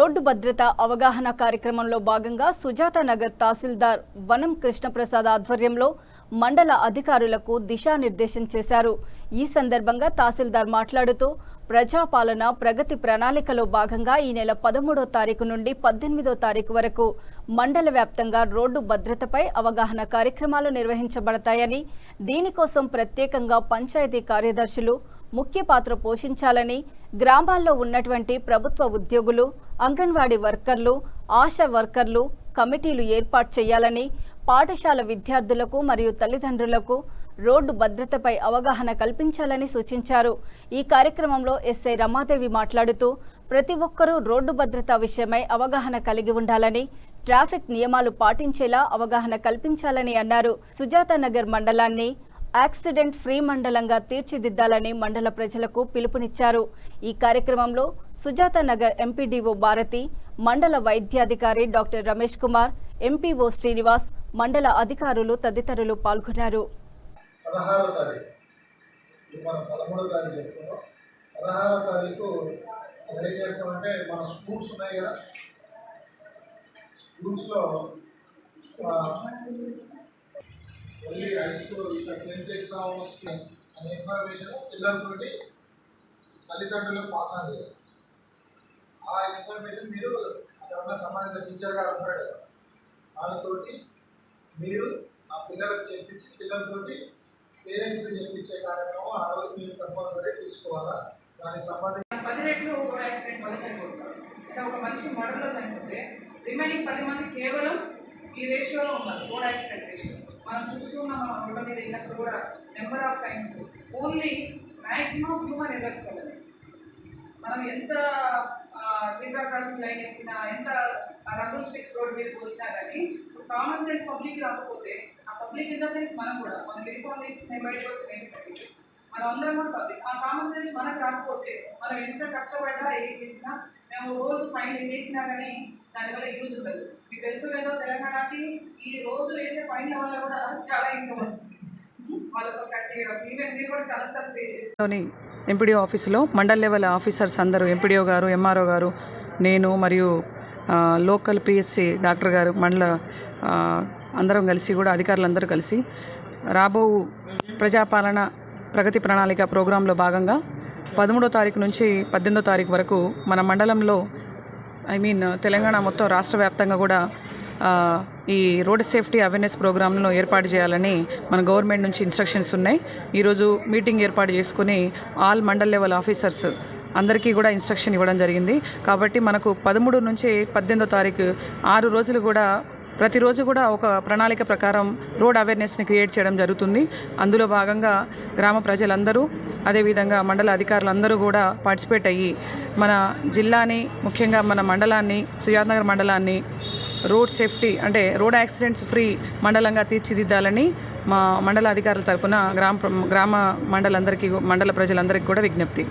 Road భద్రత అవగాహన కార్యక్రమంలో భాగంగా సుజాత నగర్ తహసీల్దార్ వనం కృష్ణప్రసాద్ ఆధ్వర్యంలో మండల అధికారులకు దిశానిర్దేశం చేశారు. ఈ సందర్భంగా తహసీల్దార్ మాట్లాడుతూ ప్రజాపాలన ప్రగతి ప్రణాళికలో భాగంగా ఈ నెల 13వ తారీఖు నుండి 18వ తారీఖు వరకు మండల వ్యాప్తంగా రోడ్డు భద్రతపై అవగాహన కార్యక్రమాలు నిర్వహించబడతాయని, దీనికోసం ప్రత్యేకంగా పంచాయతీ కార్యదర్శులు ముఖ్య పాత్ర పోషించాలని, గ్రామాల్లో ఉన్నటువంటి ప్రభుత్వ ఉద్యోగులు, అంగన్వాడీ వర్కర్లు, ఆశా వర్కర్లు కమిటీలు ఏర్పాటు చేయాలని, పాఠశాల విద్యార్థులకు మరియు తల్లిదండ్రులకు రోడ్డు భద్రతపై అవగాహన కల్పించాలని సూచించారు. ఈ కార్యక్రమంలో ఎస్ఐ రమాదేవి మాట్లాడుతూ ప్రతి ఒక్కరూ రోడ్డు భద్రత విషయమై అవగాహన కలిగి ఉండాలని, ట్రాఫిక్ నియమాలు పాటించేలా అవగాహన కల్పించాలని అన్నారు. సుజాత నగర్ మండలాన్ని యాక్సిడెంట్ ఫ్రీ మండలంగా తీర్చిదిద్దాలని మండల ప్రజలకు పిలుపునిచ్చారు. ఈ కార్యక్రమంలో సుజాత నగర్ ఎంపీడీఓ భారతి, మండల వైద్యాధికారి డాక్టర్ రమేష్ కుమార్, ఎంపీఓ శ్రీనివాస్, మండల అధికారులు తదితరులు పాల్గొన్నారు. 16వ తారీఖు మనం 13వ తారీఖు చెప్తున్నాం. 16వ తారీఖు ఏం చేస్తామంటే మన స్కూల్స్ ఉన్నాయి కదా, స్కూల్స్లో only high school 10th exams అనే ఇన్ఫర్మేషన్ పిల్లలతోటి తల్లిదండ్రులకు పాస్ ఆన్ చేయాలి. ఆ ఇన్ఫర్మేషన్ మీరు అక్కడ ఉన్న సంబంధిత టీచర్ గారు ఉంటారు కదా, వాళ్ళతోటి మీరు ఆ పిల్లలకు చెప్పించి పిల్లలతోటి పేరెంట్స్ చెప్పించే కార్యక్రమం ఆ రోజు మీరు కంపల్సరీ తీసుకోవాలా. దానికి సంబంధించి 10 రెట్లు రోడ్ యాక్సిడెంట్ వల్ల చనిపోతారు. అంటే ఒక మనిషి మర్డర్లో చనిపోతే రిమైనింగ్ 10 మంది కేవలం ఈ రేషియోలో ఉన్నారు, రోడ్ యాక్సిడెంట్ రేషియో. మనం చూస్తున్నాం, మన రోడ్ల మీద వెళ్ళినప్పుడు కూడా number of times only maximum human errors వల్లనే. మనం ఎంత జీబ్రా క్రాసింగ్ లైన్ వేసినా, ఎంత రంగుల్ స్టిక్స్ రోడ్ మీద పోసినా కానీ కామన్ సెన్స్ పబ్లిక్ రాకపోతే, ఆ పబ్లిక్ ఇన్ ద సెన్స్ మనం కూడా, మనం యూనిఫామ్ వేసి బయటకు వస్తే ఏంటంటే మనం అందరం కూడా పబ్లిక్. ఆ కామన్ సెన్స్ మనకు రాకపోతే మనం ఎంత కష్టపడ్డా ఏం చేసినా, మేము రోజు ఫైన్ వేసినా కానీ దానివల్ల యూజ్ ఉండదు. మీకు తెలుసు లేదో, తెలంగాణకి ఈ రోజు వేసే ఫైన్ల వల్ల కూడా చాలా ఇన్కమ్ వస్తుంది. వాళ్ళతో కట్టిగా ఈవెన్ మీరు కూడా చాలాసార్లు ఫేస్ చేసి ఎంపీడీఓ ఆఫీసులో మండల్ లెవెల్ ఆఫీసర్స్ అందరూ, ఎంపీడీఓ గారు, ఎంఆర్ఓ గారు, నేను మరియు లోకల్ పిఎస్సి డాక్టర్ గారు, మండల అందరం కలిసి కూడా అధికారులందరూ కలిసి రాబో ప్రజాపాలన ప్రగతి ప్రణాళిక ప్రోగ్రాంలో భాగంగా 13వ తారీఖు నుంచి 18వ తారీఖు వరకు మన మండలంలో తెలంగాణ మొత్తం రాష్ట్ర వ్యాప్తంగా కూడా ఈ రోడ్ సేఫ్టీ అవేర్నెస్ ప్రోగ్రామ్ను ఏర్పాటు చేయాలని మన గవర్నమెంట్ నుంచి ఇన్స్ట్రక్షన్స్ ఉన్నాయి. ఈరోజు మీటింగ్ ఏర్పాటు చేసుకుని ఆల్ మండల్ లెవెల్ ఆఫీసర్స్ అందరికీ కూడా ఇన్స్ట్రక్షన్ ఇవ్వడం జరిగింది. కాబట్టి మనకు 13 నుంచి 18వ తారీఖు 6 రోజులు కూడా ప్రతిరోజు కూడా ఒక ప్రణాళిక ప్రకారం రోడ్ అవేర్నెస్ని క్రియేట్ చేయడం జరుగుతుంది. అందులో భాగంగా గ్రామ ప్రజలందరూ, అదేవిధంగా మండల అధికారులందరూ కూడా పార్టిసిపేట్ అయ్యి మన జిల్లాని, ముఖ్యంగా మన మండలాన్ని, సుజాత నగర్ మండలాన్ని రోడ్ సేఫ్టీ అంటే రోడ్ యాక్సిడెంట్స్ ఫ్రీ మండలంగా తీర్చిదిద్దాలని మా మండల అధికారుల తరపున గ్రామ మండల ప్రజలందరికీ కూడా విజ్ఞప్తి.